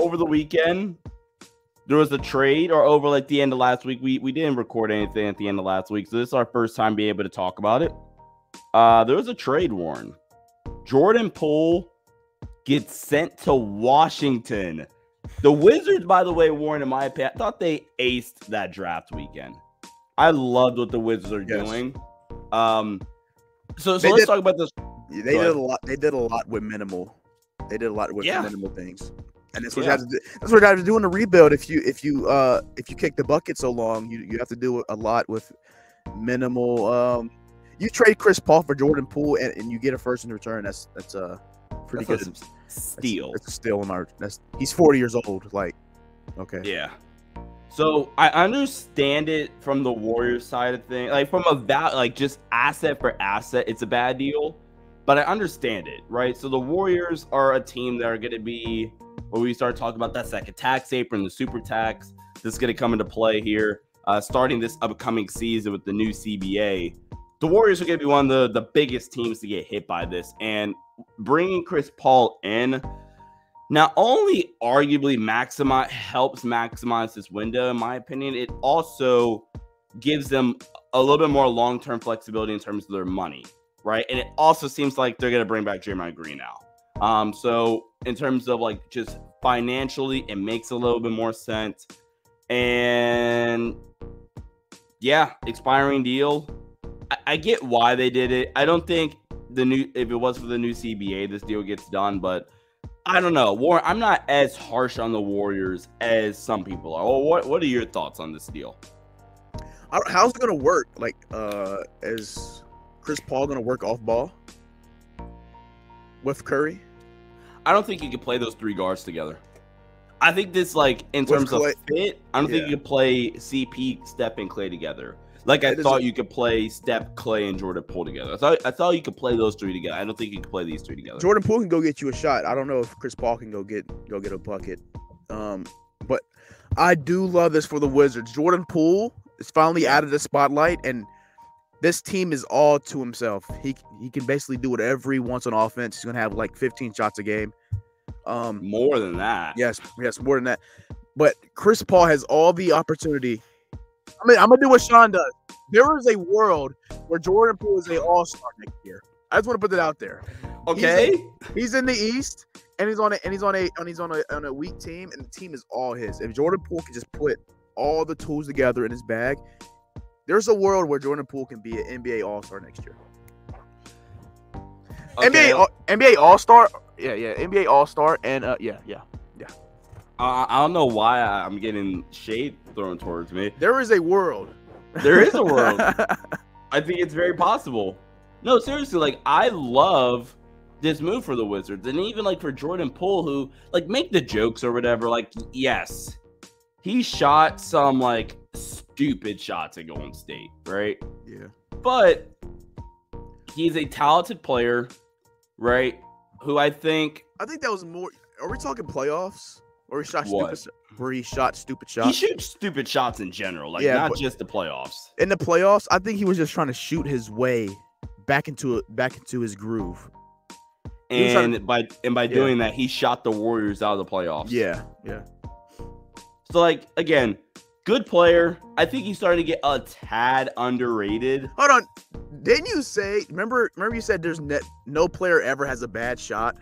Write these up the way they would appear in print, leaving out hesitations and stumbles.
over the weekend, there was a trade, or over like the end of last week. We didn't record anything at the end of last week, so this is our first time being able to talk about it. There was a trade, Warren. Jordan Poole gets sent to Washington. The Wizards, by the way, Warren, in my opinion, I thought they aced that draft weekend. I loved what the Wizards are doing. So let's talk about this. They did a lot. They did a lot with minimal. They did a lot with minimal things, and that's what you have to do. That's what you have to do in a rebuild. If you kick the bucket so long, you have to do a lot with minimal. You trade Chris Paul for Jordan Poole, and you get a first in return. That's pretty good. Steal. It's a steal in our. He's 40 years old. Like, okay. Yeah. So I understand it from the Warriors side of things. Like from just asset for asset, it's a bad deal. But I understand it, right? So the Warriors are a team that are going to be, when we start talking about that second tax apron, the super tax, this is going to come into play here, starting this upcoming season with the new CBA. The Warriors are going to be one of the biggest teams to get hit by this. And bringing Chris Paul in not only arguably helps maximize this window, in my opinion, it also gives them a little bit more long-term flexibility in terms of their money, right? And it also seems like they're going to bring back Draymond Green now. So in terms of like just financially, it makes a little bit more sense. And yeah, expiring deal. I get why they did it. I don't think if it was for the new CBA, this deal gets done, but I don't know. Warren, I'm not as harsh on the Warriors as some people are. Well, what are your thoughts on this deal? How's it going to work? Like, is Chris Paul going to work off ball with Curry? I don't think you can play those three guards together. I think this, like, in terms of fit, I don't think you could play CP, Steph, and Klay together. Like I thought you could play Steph, Klay, and Jordan Poole together. I thought you could play those three together. I don't think you can play these three together. Jordan Poole can go get you a shot. I don't know if Chris Paul can go get a bucket. But I do love this for the Wizards. Jordan Poole is finally out of the spotlight, and this team is all to himself. He can basically do whatever he wants on offense. He's gonna have like 15 shots a game. More than that. Yes, more than that. But Chris Paul has all the opportunity. I mean, I'm gonna do what Sean does. There is a world where Jordan Poole is an all-star next year. I just want to put that out there. Okay, he's in the East, and he's on a weak team, and the team is all his. If Jordan Poole can just put all the tools together in his bag, there's a world where Jordan Poole can be an NBA All-Star next year. Okay. NBA All-Star, NBA All-Star, and yeah. I don't know why I'm getting shade thrown towards me. There is a world. There is a world. I think it's very possible. No, seriously, like, I love this move for the Wizards. And even, like, for Jordan Poole, who, like, make the jokes or whatever. Like, yes, he shot some, like, stupid shots at Golden State, right? Yeah. But he's a talented player, right? Who I think that was more. Are we talking playoffs? Or he shot stupid shots. He shoots stupid shots in general, like not just the playoffs. In the playoffs, I think he was just trying to shoot his way back into his groove. And by doing that, he shot the Warriors out of the playoffs. Yeah. So, like, again, good player. I think he's starting to get a tad underrated. Hold on, didn't you say? Remember you said there's no player ever has a bad shot.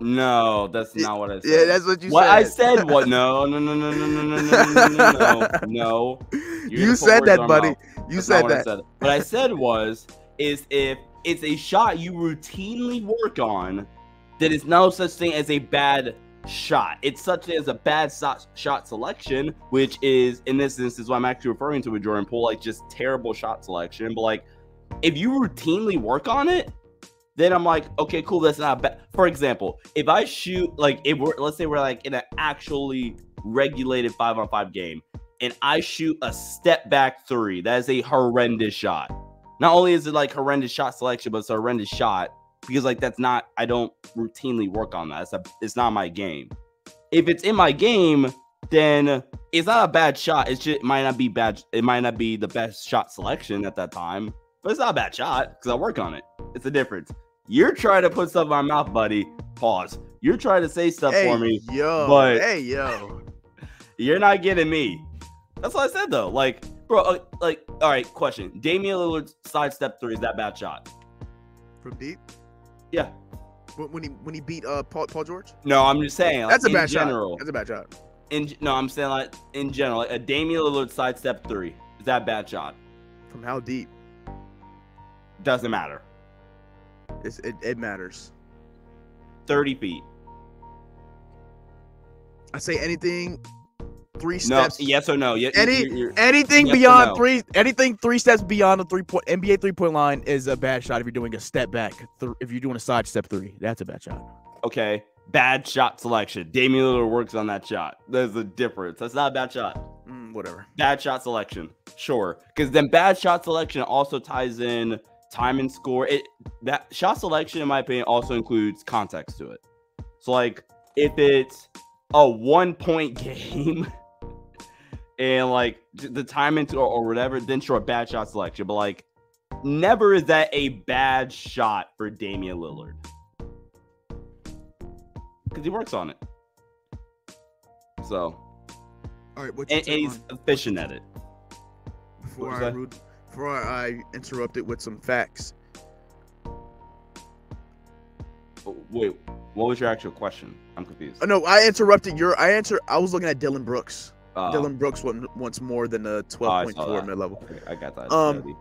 No, that's not what I said. Yeah, that's what you said. What I said, what? No. You said that, buddy. You said that. What I said is if it's a shot you routinely work on, that is no such thing as a bad shot. It's such as a bad shot selection, which is, in this instance, what I'm actually referring to with Jordan Poole, like just terrible shot selection. But like, if you routinely work on it, then I'm like, okay, cool, that's not bad. For example, if I shoot, like, let's say we're like in an actually regulated 5-on-5 game, and I shoot a step back three, that is a horrendous shot. Not only is it like horrendous shot selection, but it's a horrendous shot because like I don't routinely work on that. It's not my game. If it's in my game, then it's not a bad shot. It might not be bad. It might not be the best shot selection at that time, but it's not a bad shot because I work on it. It's a difference. You're trying to put stuff in my mouth, buddy. Pause. You're trying to say stuff for me, hey, but yo. you're not getting me. That's what I said, though. Like, bro, all right, question. Damian Lillard's sidestep 3, is that bad shot? From deep? Yeah. When he beat Paul George? No, I'm just saying. Like, that's a bad general, shot. That's a bad shot. No, I'm saying like in general, like a Damian Lillard sidestep 3, is that a bad shot? From how deep? Doesn't matter. It matters. 30 feet. I say anything 3 steps. No, yes or no? Anything yes beyond 3 steps beyond the NBA 3-point line is a bad shot. If you're doing a step back, if you're doing a side step 3, that's a bad shot. Okay, bad shot selection. Damian Lillard works on that shot. There's a difference. That's not a bad shot. Whatever. Bad shot selection, sure, because then bad shot selection also ties in time and score. That shot selection, in my opinion, also includes context to it. So, like, if it's a 1-point game and like the time into or whatever, then sure, bad shot selection. But like, never is that a bad shot for Damian Lillard because he works on it. So, all right, and he's efficient at it. Before I interrupt it with some facts. Wait, what was your actual question? I'm confused. No, I interrupted I was looking at Dylan Brooks. Dylan Brooks wants more than a 12.4 mid-level. Okay, I got that.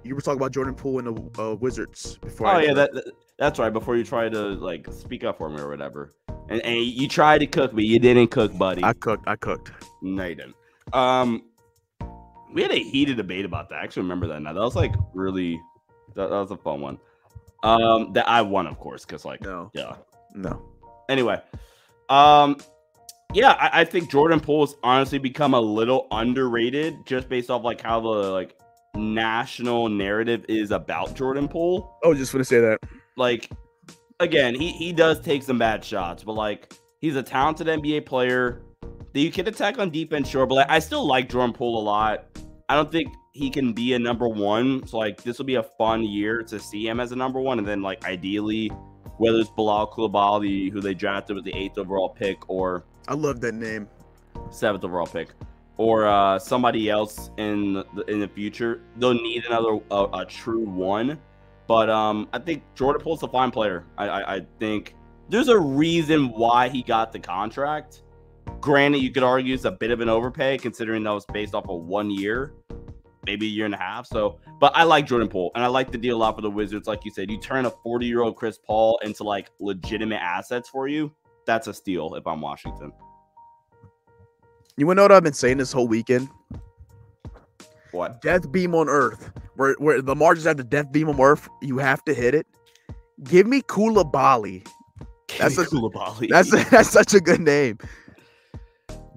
You were talking about Jordan Poole and the Wizards before. Oh yeah, that's right. Before you tried to like speak up for me or whatever, and you tried to cook me, you didn't cook, buddy. I cooked. No, you didn't. We had a heated debate about that. I actually remember that now. That was like really, that was a fun one. That I won, of course, because like no. Anyway, yeah, I think Jordan Poole has honestly become a little underrated just based off like how the like national narrative is about Jordan Poole. I was just gonna say that. Like, again, he does take some bad shots, but like he's a talented NBA player. You can attack on defense, sure, but like, I still like Jordan Poole a lot. I don't think he can be a number 1. So like this will be a fun year to see him as a number 1, and then like ideally, whether it's Bilal Coulibaly, who they drafted with the 8th overall pick, or I love that name, 7th overall pick, or somebody else in the future, they'll need another a true 1. But I think Jordan Poole's a fine player. I think there's a reason why he got the contract. Granted, you could argue it's a bit of an overpay considering that was based off of 1 year, maybe a year and a half. So, but I like Jordan Poole, and I like the deal a lot for the Wizards. Like you said, you turn a 40-year-old Chris Paul into like legitimate assets for you. That's a steal if I'm Washington. You wanna know what I've been saying this whole weekend? What? Death beam on Earth. Where the margins have the death beam on Earth, you have to hit it. Give me Coulibaly. That's such a good name.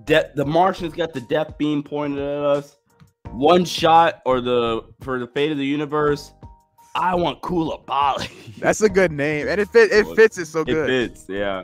The Martians got the death beam pointed at us. One shot for the fate of the universe. I want Coulibaly. That's a good name, and it fits it so good. It fits, yeah.